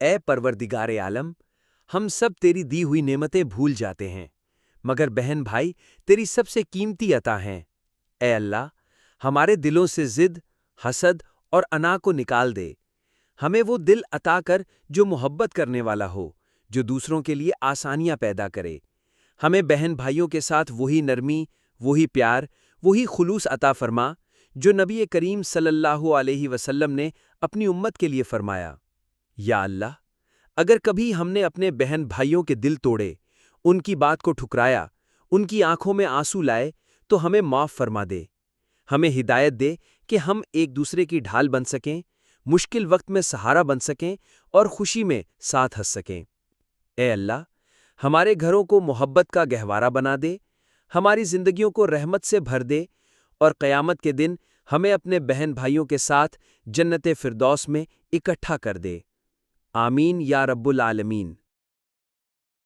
اے پروردگار عالم، ہم سب تیری دی ہوئی نعمتیں بھول جاتے ہیں، مگر بہن بھائی تیری سب سے قیمتی عطا ہیں۔ اے اللہ، ہمارے دلوں سے ضد، حسد اور انا کو نکال دے۔ ہمیں وہ دل عطا کر جو محبت کرنے والا ہو، جو دوسروں کے لیے آسانیاں پیدا کرے۔ ہمیں بہن بھائیوں کے ساتھ وہی نرمی، وہی پیار، وہی خلوص عطا فرما جو نبی کریم صلی اللہ علیہ وسلم نے اپنی امت کے لیے فرمایا۔ یا اللہ، اگر کبھی ہم نے اپنے بہن بھائیوں کے دل توڑے، ان کی بات کو ٹھکرایا، ان کی آنکھوں میں آنسو لائے، تو ہمیں معاف فرما دے۔ ہمیں ہدایت دے کہ ہم ایک دوسرے کی ڈھال بن سکیں، مشکل وقت میں سہارا بن سکیں اور خوشی میں ساتھ ہنس سکیں۔ اے اللہ، ہمارے گھروں کو محبت کا گہوارہ بنا دے، ہماری زندگیوں کو رحمت سے بھر دے، اور قیامت کے دن ہمیں اپنے بہن بھائیوں کے ساتھ جنت فردوس میں اکٹھا کر دے۔ آمین یا رب العالمین۔